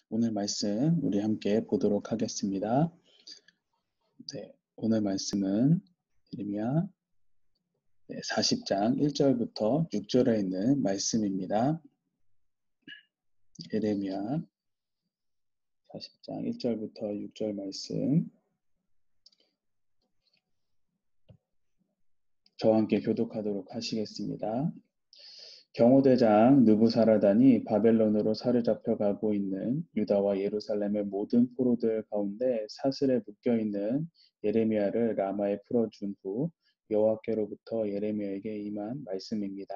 오늘 말씀 우리 함께 보도록 하겠습니다. 오늘 말씀은 예레미야 40장 1절부터 6절에 있는 말씀입니다. 예레미야 40장 1절부터 6절 말씀, 저와 함께 교독하도록 하시겠습니다. 경호대장 느부사라단이 바벨론으로 사로잡혀 가고 있는 유다와 예루살렘의 모든 포로들 가운데 사슬에 묶여있는 예레미야를 라마에 풀어준 후 여호와께로부터 예레미야에게 임한 말씀입니다.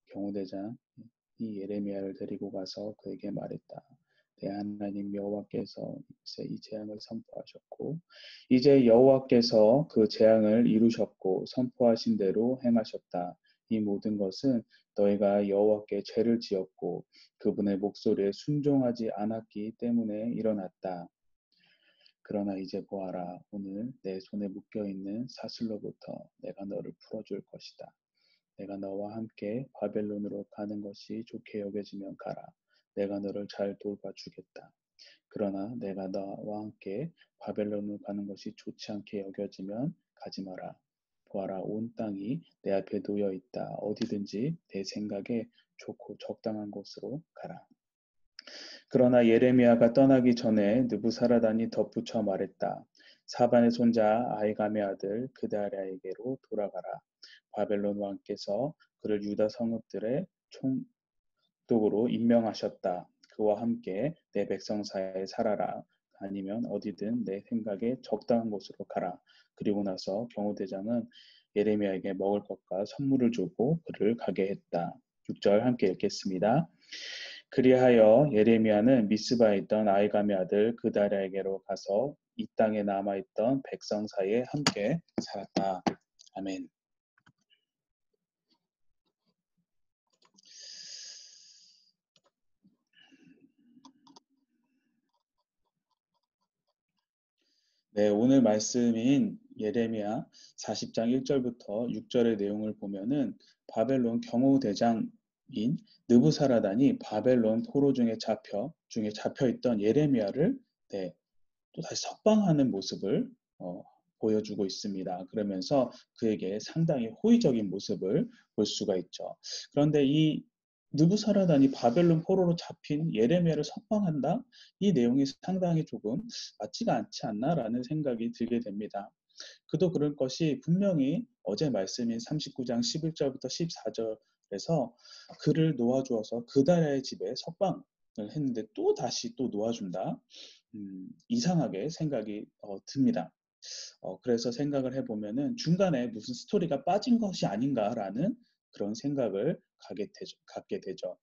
경호대장이 예레미야를 데리고 가서 그에게 말했다. 내 하나님 여호와께서 이 재앙을 선포하셨고 이제 여호와께서 그 재앙을 이루셨고 선포하신 대로 행하셨다. 이 모든 것은 너희가 여호와께 죄를 지었고 그분의 목소리에 순종하지 않았기 때문에 일어났다. 그러나 이제 보아라. 오늘 내 손에 묶여있는 사슬로부터 내가 너를 풀어줄 것이다. 내가 너와 함께 바벨론으로 가는 것이 좋게 여겨지면 가라. 내가 너를 잘 돌봐주겠다. 그러나 내가 너와 함께 바벨론으로 가는 것이 좋지 않게 여겨지면 가지 마라. 보아라, 온 땅이 내 앞에 놓여 있다. 어디든지 내 생각에 좋고 적당한 곳으로 가라. 그러나 예레미야가 떠나기 전에 느부사라단이 덧붙여 말했다. 사반의 손자 아히감의 아들 그다랴에게로 돌아가라. 바벨론 왕께서 그를 유다 성읍들의 총독으로 임명하셨다. 그와 함께 내 백성 사이에 살아라. 아니면 어디든 내 생각에 적당한 곳으로 가라. 그리고 나서 경호대장은 예레미야에게 먹을 것과 선물을 주고 그를 가게 했다. 6절 함께 읽겠습니다. 그리하여 예레미야는 미스바에 있던 아히감의 아들 그다랴에게로 가서 이 땅에 남아있던 백성 사이에 함께 살았다. 아멘. 네, 오늘 말씀인 예레미야 40장 1절부터 6절의 내용을 보면은 바벨론 경호대장인 느부사라단이 바벨론 포로 중에 잡혀 있던 예레미야를 또 다시 석방하는 모습을 보여주고 있습니다. 그러면서 그에게 상당히 호의적인 모습을 볼 수가 있죠. 그런데 이 느부사라단이 바벨론 포로로 잡힌 예레미야를 석방한다? 이 내용이 상당히 조금 맞지가 않지 않나라는 생각이 들게 됩니다. 그도 그럴 것이 분명히 어제 말씀인 39장 11절부터 14절에서 그를 놓아주어서 그다랴의 집에 석방을 했는데 또 다시 또 놓아준다. 이상하게 생각이 듭니다. 그래서 생각을 해보면은 중간에 무슨 스토리가 빠진 것이 아닌가라는 그런 생각을 갖게 되죠.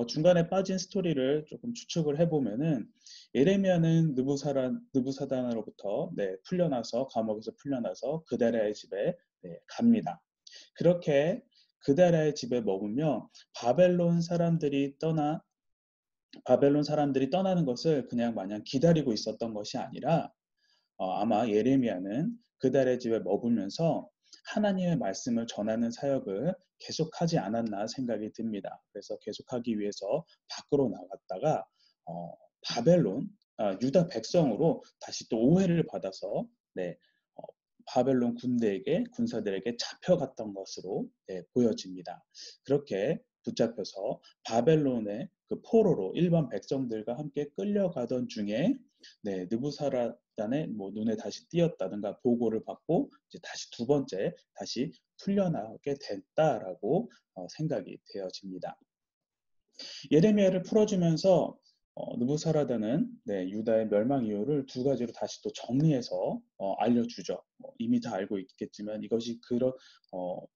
중간에 빠진 스토리를 조금 추측을 해보면은 예레미야는 느부사단으로부터 풀려나서 감옥에서 풀려나서 그다랴의 집에 갑니다. 그렇게 그다랴의 집에 머물며 바벨론 사람들이 떠나는 것을 그냥 마냥 기다리고 있었던 것이 아니라 아마 예레미야는 그달의 집에 머물면서 하나님의 말씀을 전하는 사역을 계속하지 않았나 생각이 듭니다. 그래서 계속하기 위해서 밖으로 나갔다가 바벨론, 유다 백성으로 다시 또 오해를 받아서 어, 바벨론 군사들에게 잡혀갔던 것으로 보여집니다. 그렇게 붙잡혀서 바벨론의 그 포로로 일반 백성들과 함께 끌려가던 중에 느부사라단의 눈에 다시 띄었다든가 보고를 받고 이제 다시 두 번째 다시 풀려나게 됐다라고 생각이 되어집니다. 예레미야를 풀어주면서 느부사라단은 유다의 멸망 이유를 두 가지로 다시 또 정리해서 알려주죠. 이미 다 알고 있겠지만 이것이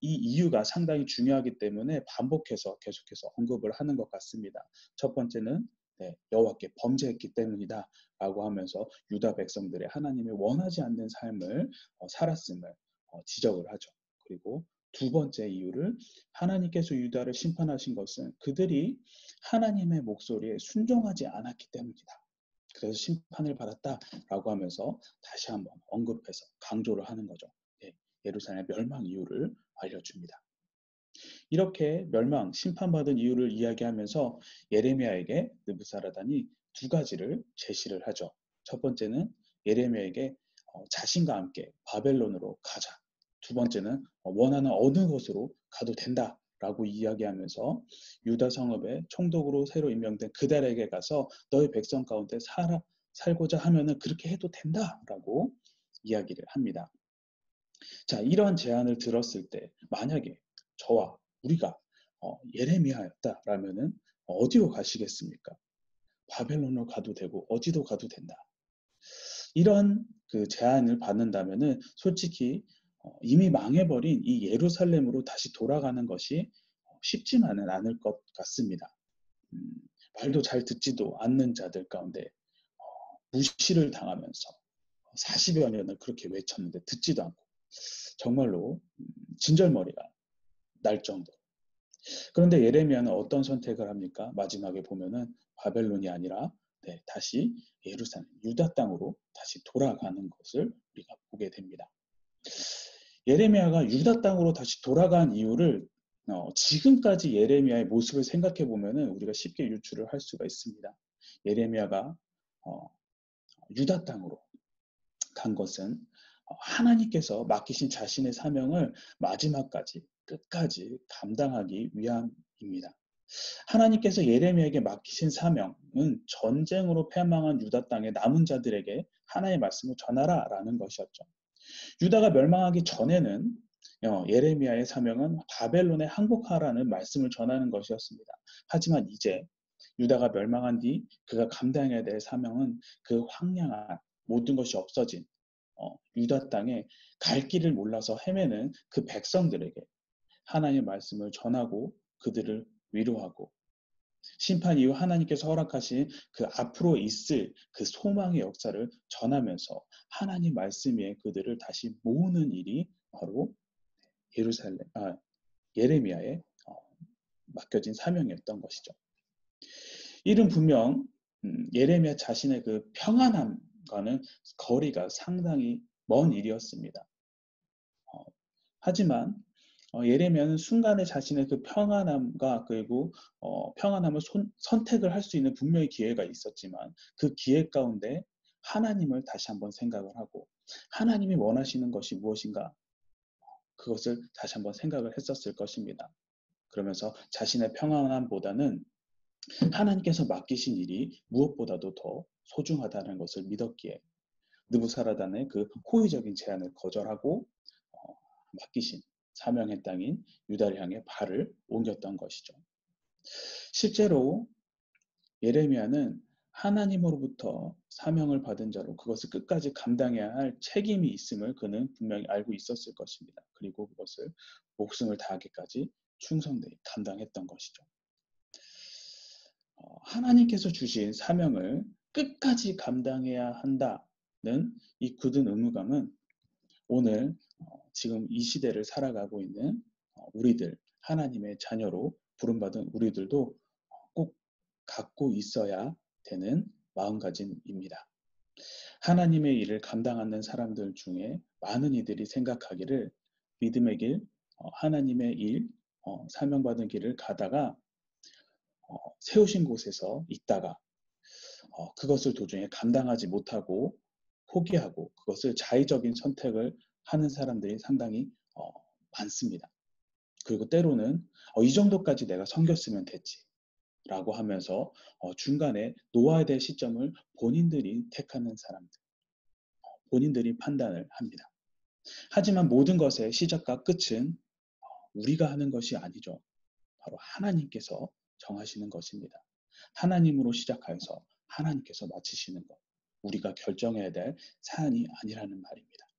이 이유가 상당히 중요하기 때문에 반복해서 계속해서 언급을 하는 것 같습니다. 첫 번째는 여호와께 범죄했기 때문이다 라고 하면서 유다 백성들의 하나님의 원하지 않는 삶을 살았음을 지적을 하죠. 그리고 두 번째 이유를 하나님께서 유다를 심판하신 것은 그들이 하나님의 목소리에 순종하지 않았기 때문이다. 그래서 심판을 받았다라고 하면서 다시 한번 언급해서 강조를 하는 거죠. 예루살렘 멸망 이유를 알려줍니다. 이렇게 멸망, 심판받은 이유를 이야기하면서 예레미야에게 느부사라단이 두 가지를 제시를 하죠. 첫 번째는 예레미야에게 자신과 함께 바벨론으로 가자. 두 번째는 원하는 어느 곳으로 가도 된다라고 이야기하면서 유다 성읍의 총독으로 새로 임명된 그달에게 가서 너희 백성 가운데 살고자 하면은 그렇게 해도 된다라고 이야기를 합니다. 자, 이러한 제안을 들었을 때 만약에 저와 우리가 예레미야였다라면은 어디로 가시겠습니까? 바벨론으로 가도 되고 어디도 가도 된다. 이런 그 제안을 받는다면은 솔직히 이미 망해버린 이 예루살렘으로 다시 돌아가는 것이 쉽지만은 않을 것 같습니다. 음, 말도 잘 듣지도 않는 자들 가운데 무시를 당하면서 40여 년을 그렇게 외쳤는데 듣지도 않고 정말로 진절머리가 날 정도. 그런데 예레미야는 어떤 선택을 합니까? 마지막에 보면은 바벨론이 아니라 다시 예루살렘, 유다 땅으로 다시 돌아가는 것을 우리가 보게 됩니다. 예레미야가 유다 땅으로 다시 돌아간 이유를 지금까지 예레미야의 모습을 생각해 보면은 우리가 쉽게 유추를 할 수가 있습니다. 예레미야가 유다 땅으로 간 것은 하나님께서 맡기신 자신의 사명을 마지막까지 끝까지 감당하기 위함입니다. 하나님께서 예레미야에게 맡기신 사명은 전쟁으로 패망한 유다 땅의 남은 자들에게 하나의 말씀을 전하라라는 것이었죠. 유다가 멸망하기 전에는 예레미야의 사명은 바벨론에 항복하라는 말씀을 전하는 것이었습니다. 하지만 이제 유다가 멸망한 뒤 그가 감당해야 될 사명은 그 황량한 모든 것이 없어진 유다 땅에 갈 길을 몰라서 헤매는 그 백성들에게 하나님의 말씀을 전하고 그들을 위로하고 심판 이후 하나님께서 허락하신 그 앞으로 있을 그 소망의 역사를 전하면서 하나님 말씀 위에 그들을 다시 모으는 일이 바로 예레미야에 맡겨진 사명이었던 것이죠. 이는 분명 예레미야 자신의 그 평안함과는 거리가 상당히 먼 일이었습니다. 하지만 예레미야는 순간에 자신의 그 평안함과 그리고 평안함을 선택을 할 수 있는 분명히 기회가 있었지만 그 기회 가운데 하나님을 다시 한번 생각을 하고 하나님이 원하시는 것이 무엇인가 그것을 다시 한번 생각을 했었을 것입니다. 그러면서 자신의 평안함보다는 하나님께서 맡기신 일이 무엇보다도 더 소중하다는 것을 믿었기에 느부사라단의 그 호의적인 제안을 거절하고 맡기신 사명의 땅인 유다를 향해 발을 옮겼던 것이죠. 실제로 예레미야는 하나님으로부터 사명을 받은 자로 그것을 끝까지 감당해야 할 책임이 있음을 그는 분명히 알고 있었을 것입니다. 그리고 그것을 목숨을 다하기까지 충성되게 감당했던 것이죠. 하나님께서 주신 사명을 끝까지 감당해야 한다는 이 굳은 의무감은 오늘 지금 이 시대를 살아가고 있는 우리들, 하나님의 자녀로 부름받은 우리들도 꼭 갖고 있어야 되는 마음가짐입니다. 하나님의 일을 감당하는 사람들 중에 많은 이들이 생각하기를 믿음의 길, 하나님의 일, 사명받은 길을 가다가 세우신 곳에서 있다가 그것을 도중에 감당하지 못하고 포기하고 그것을 자의적인 선택을 하는 사람들이 상당히 많습니다. 그리고 때로는 이 정도까지 내가 섬겼으면 됐지 라고 하면서 중간에 놓아야 될 시점을 본인들이 택하는 사람들, 본인들이 판단을 합니다. 하지만 모든 것의 시작과 끝은 우리가 하는 것이 아니죠. 바로 하나님께서 정하시는 것입니다. 하나님으로 시작하여서 하나님께서 마치시는 것. 우리가 결정해야 될 사안이 아니라는 말입니다.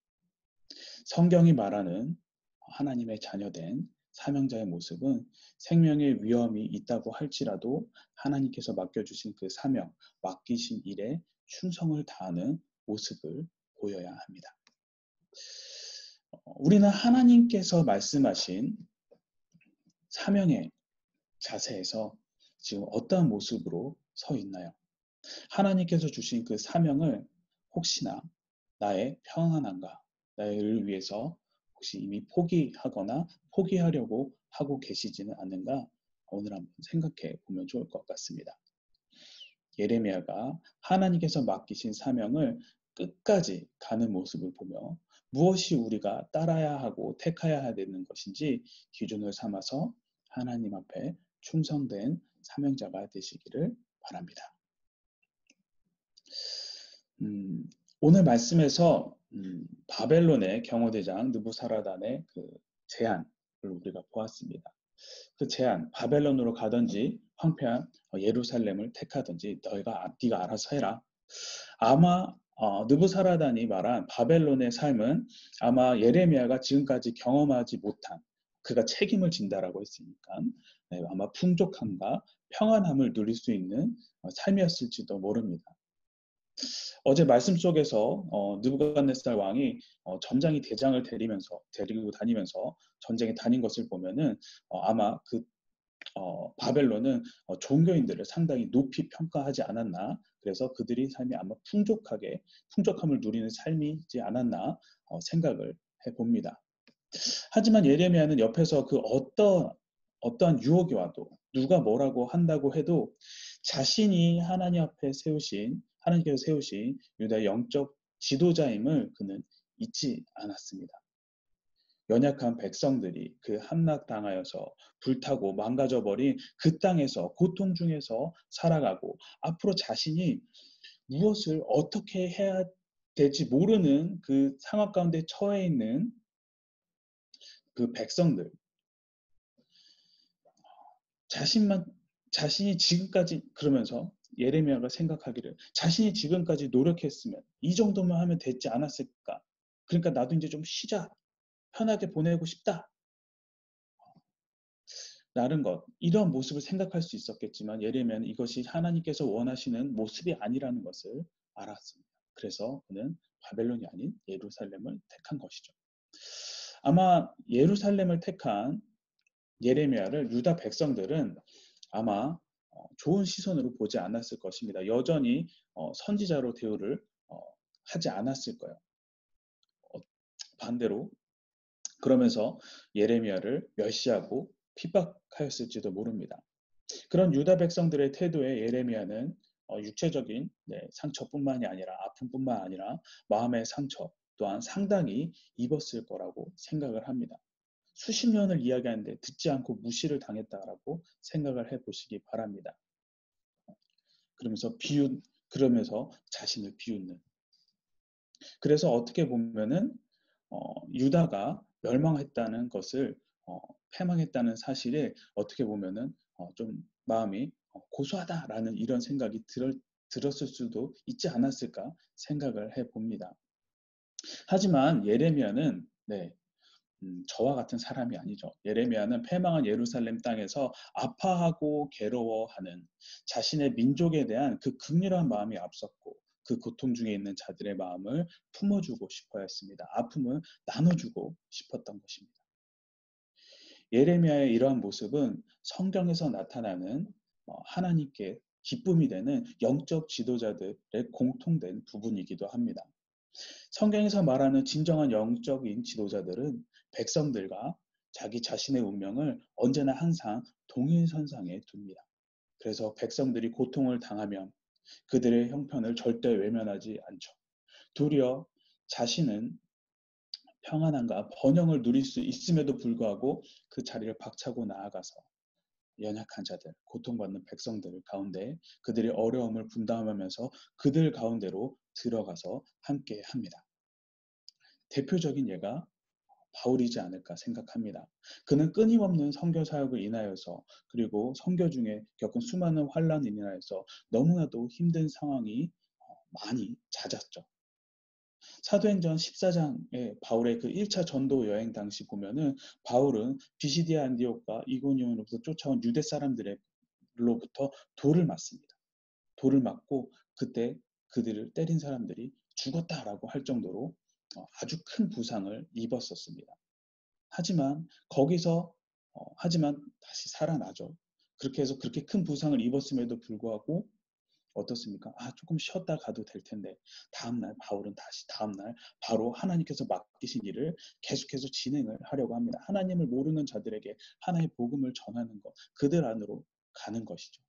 성경이 말하는 하나님의 자녀된 사명자의 모습은 생명의 위험이 있다고 할지라도 하나님께서 맡겨주신 그 사명, 맡기신 일에 충성을 다하는 모습을 보여야 합니다. 우리는 하나님께서 말씀하신 사명의 자세에서 지금 어떠한 모습으로 서 있나요? 하나님께서 주신 그 사명을 혹시나 나의 평안함과 나를 위해서 혹시 이미 포기하거나 포기하려고 하고 계시지는 않은가? 오늘 한번 생각해 보면 좋을 것 같습니다. 예레미야가 하나님께서 맡기신 사명을 끝까지 가는 모습을 보며 무엇이 우리가 따라야 하고 택해야 되는 것인지 기준을 삼아서 하나님 앞에 충성된 사명자가 되시기를 바랍니다. 오늘 말씀에서 바벨론의 경호대장 느부사라단의 그 제안을 우리가 보았습니다. 그 제안, 바벨론으로 가든지 황폐한 예루살렘을 택하든지 네가 알아서 해라. 아마 느부사라단이 말한 바벨론의 삶은 아마 예레미야가 지금까지 경험하지 못한, 그가 책임을 진다라고 했으니까 네, 아마 풍족함과 평안함을 누릴 수 있는 삶이었을지도 모릅니다. 어제 말씀 속에서 느부갓네살 왕이 점장이 대장을 데리고 다니면서 전쟁에 다닌 것을 보면은 아마 그 바벨론은 종교인들을 상당히 높이 평가하지 않았나, 그래서 그들이 삶이 아마 풍족함을 누리는 삶이지 않았나 생각을 해봅니다. 하지만 예레미야는 옆에서 그 어떠한 유혹이 와도 누가 뭐라고 한다고 해도 자신이 하나님께서 세우신 유다의 영적 지도자임을 그는 잊지 않았습니다. 연약한 백성들이 그 함락당하여서 불타고 망가져버린 그 땅에서 고통 중에서 살아가고 앞으로 자신이 무엇을 어떻게 해야 될지 모르는 그 상황 가운데 처해 있는 그 백성들, 자신이 지금까지, 그러면서 예레미야가 생각하기를 자신이 지금까지 노력했으면 이 정도만 하면 됐지 않았을까? 그러니까 나도 이제 좀 쉬자. 편하게 보내고 싶다. 라는 것, 이런 모습을 생각할 수 있었겠지만 예레미야는 이것이 하나님께서 원하시는 모습이 아니라는 것을 알았습니다. 그래서 그는 바벨론이 아닌 예루살렘을 택한 것이죠. 아마 예루살렘을 택한 예레미야를 유다 백성들은 아마 좋은 시선으로 보지 않았을 것입니다. 여전히 선지자로 대우를 하지 않았을 거예요. 반대로 그러면서 예레미야를 멸시하고 핍박하였을지도 모릅니다. 그런 유다 백성들의 태도에 예레미야는 육체적인 상처뿐만이 아니라 아픔뿐만 아니라 마음의 상처 또한 상당히 입었을 거라고 생각을 합니다. 수십 년을 이야기하는데 듣지 않고 무시를 당했다라고 생각을 해보시기 바랍니다. 그러면서 자신을 비웃는. 그래서 어떻게 보면은 유다가 멸망했다는 것을 패망했다는 사실에 어떻게 보면은 좀 마음이 고소하다라는 이런 생각이 들었을 수도 있지 않았을까 생각을 해봅니다. 하지만 예레미야는 저와 같은 사람이 아니죠. 예레미야는 패망한 예루살렘 땅에서 아파하고 괴로워하는 자신의 민족에 대한 그 극렬한 마음이 앞섰고 그 고통 중에 있는 자들의 마음을 품어주고 싶어 했습니다. 아픔을 나눠주고 싶었던 것입니다. 예레미야의 이러한 모습은 성경에서 나타나는 하나님께 기쁨이 되는 영적 지도자들의 공통된 부분이기도 합니다. 성경에서 말하는 진정한 영적인 지도자들은 백성들과 자기 자신의 운명을 언제나 항상 동일선상에 둡니다. 그래서 백성들이 고통을 당하면 그들의 형편을 절대 외면하지 않죠. 도리어 자신은 평안함과 번영을 누릴 수 있음에도 불구하고 그 자리를 박차고 나아가서 연약한 자들, 고통받는 백성들 가운데 그들의 어려움을 분담하면서 그들 가운데로 들어가서 함께 합니다. 대표적인 예가 바울이지 않을까 생각합니다. 그는 끊임없는 선교 사역을 인하여서 그리고 선교 중에 겪은 수많은 환란을 인하여서 너무나도 힘든 상황이 많이 잦았죠. 사도행전 14장에 바울의 그 1차 전도 여행 당시 보면은 바울은 비시디아 안디옥과 이고니온으로부터 쫓아온 유대 사람들로부터 돌을 맞습니다. 돌을 맞고 그때 그들을 때린 사람들이 죽었다라고 할 정도로 아주 큰 부상을 입었었습니다. 하지만 하지만 다시 살아나죠. 그렇게 해서 그렇게 큰 부상을 입었음에도 불구하고 어떻습니까? 조금 쉬었다 가도 될 텐데 다음날 바울은 다시 다음날 바로 하나님께서 맡기신 일을 계속해서 진행을 하려고 합니다. 하나님을 모르는 자들에게 하나님의 복음을 전하는 것, 그들 안으로 가는 것이죠.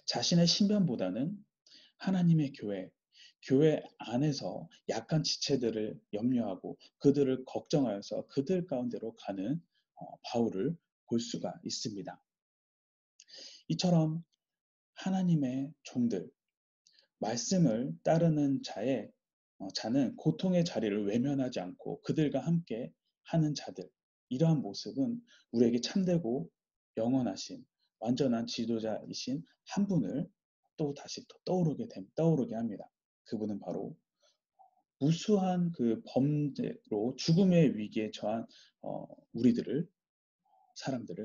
자신의 신변보다는 하나님의 교회 안에서 약한 지체들을 염려하고 그들을 걱정하여서 그들 가운데로 가는 바울을 볼 수가 있습니다. 이처럼 하나님의 종들, 말씀을 따르는 자는 고통의 자리를 외면하지 않고 그들과 함께 하는 자들, 이러한 모습은 우리에게 참되고 영원하신 완전한 지도자이신 한 분을 또 다시 떠오르게 합니다. 그분은 바로 무수한 그 범죄로 죽음의 위기에 처한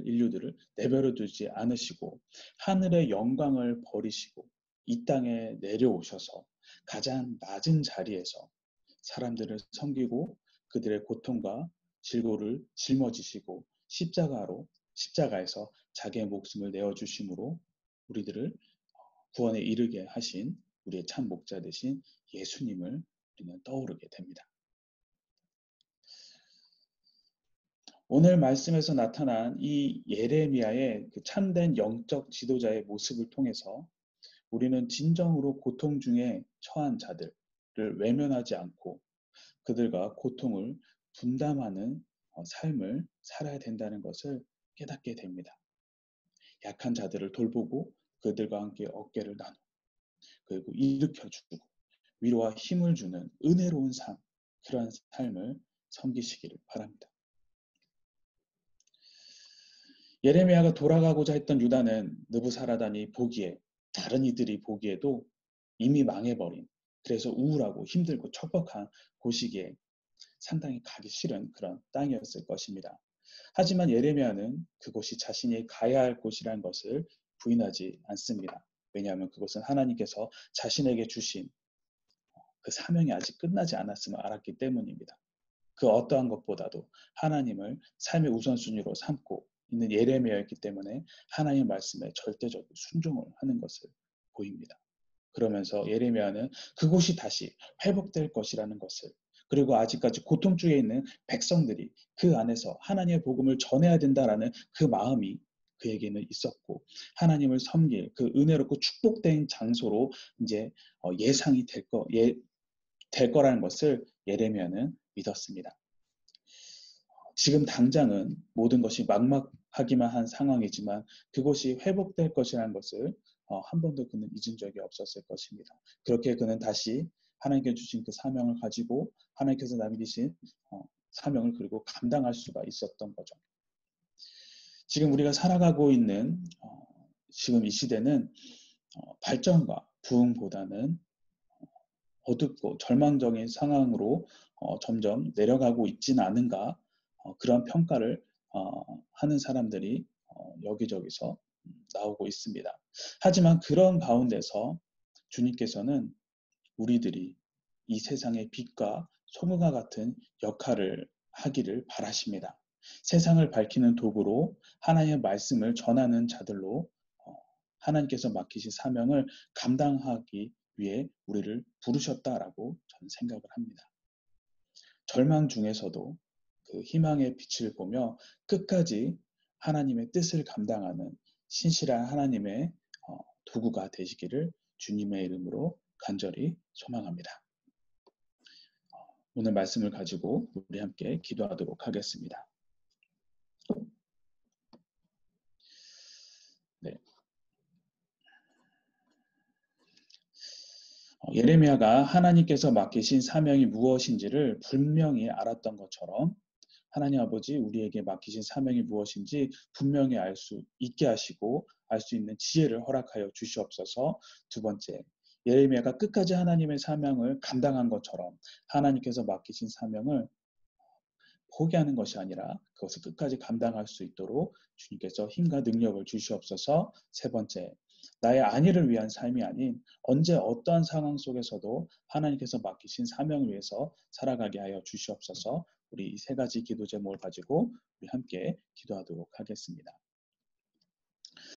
인류들을 내버려 두지 않으시고 하늘의 영광을 버리시고 이 땅에 내려오셔서 가장 낮은 자리에서 사람들을 섬기고 그들의 고통과 질고를 짊어지시고 십자가에서 자기의 목숨을 내어주심으로 우리들을 구원에 이르게 하신 우리의 참 목자 되신 예수님을 우리는 떠오르게 됩니다. 오늘 말씀에서 나타난 이 예레미야의 그 참된 영적 지도자의 모습을 통해서 우리는 진정으로 고통 중에 처한 자들을 외면하지 않고 그들과 고통을 분담하는 삶을 살아야 된다는 것을 깨닫게 됩니다. 약한 자들을 돌보고 그들과 함께 어깨를 나누고 그리고 일으켜주고 위로와 힘을 주는 은혜로운 삶, 그러한 삶을 섬기시기를 바랍니다. 예레미야가 돌아가고자 했던 유다는 느부사라단이 보기에, 다른 이들이 보기에도 이미 망해버린, 그래서 우울하고 힘들고 척박한 곳이기에 상당히 가기 싫은 그런 땅이었을 것입니다. 하지만 예레미야는 그곳이 자신이 가야 할 곳이라는 것을 부인하지 않습니다. 왜냐하면 그것은 하나님께서 자신에게 주신 그 사명이 아직 끝나지 않았음을 알았기 때문입니다. 그 어떠한 것보다도 하나님을 삶의 우선순위로 삼고 있는 예레미야였기 때문에 하나님의 말씀에 절대적으로 순종을 하는 것을 보입니다. 그러면서 예레미야는 그곳이 다시 회복될 것이라는 것을, 그리고 아직까지 고통 중에 있는 백성들이 그 안에서 하나님의 복음을 전해야 된다라는 그 마음이 그에게는 있었고 하나님을 섬길 그 은혜롭고 축복된 장소로 이제 예상이 될 거라는 것을 예레미야는 믿었습니다. 지금 당장은 모든 것이 막막하기만 한 상황이지만 그것이 회복될 것이라는 것을 한 번도 그는 잊은 적이 없었을 것입니다. 그렇게 그는 다시 하나님께 주신 그 사명을 가지고 하나님께서 남기신 사명을 그리고 감당할 수가 있었던 거죠. 지금 우리가 살아가고 있는 지금 이 시대는 발전과 부흥보다는 어둡고 절망적인 상황으로 점점 내려가고 있지는 않은가, 그런 평가를 하는 사람들이 여기저기서 나오고 있습니다. 하지만 그런 가운데서 주님께서는 우리들이 이 세상의 빛과 소금과 같은 역할을 하기를 바라십니다. 세상을 밝히는 도구로 하나님의 말씀을 전하는 자들로 하나님께서 맡기신 사명을 감당하기 위해 우리를 부르셨다라고 저는 생각을 합니다. 절망 중에서도 그 희망의 빛을 보며 끝까지 하나님의 뜻을 감당하는 신실한 하나님의 도구가 되시기를 주님의 이름으로 간절히 소망합니다. 오늘 말씀을 가지고 우리 함께 기도하도록 하겠습니다. 네. 예레미야가 하나님께서 맡기신 사명이 무엇인지를 분명히 알았던 것처럼 하나님 아버지 우리에게 맡기신 사명이 무엇인지 분명히 알 수 있게 하시고 알 수 있는 지혜를 허락하여 주시옵소서. 두 번째, 예레미야가 끝까지 하나님의 사명을 감당한 것처럼 하나님께서 맡기신 사명을 포기하는 것이 아니라 그것을 끝까지 감당할 수 있도록 주님께서 힘과 능력을 주시옵소서. 세 번째, 나의 안위를 위한 삶이 아닌 언제 어떠한 상황 속에서도 하나님께서 맡기신 사명을 위해서 살아가게 하여 주시옵소서. 우리 이 세 가지 기도 제목을 가지고 우리 함께 기도하도록 하겠습니다.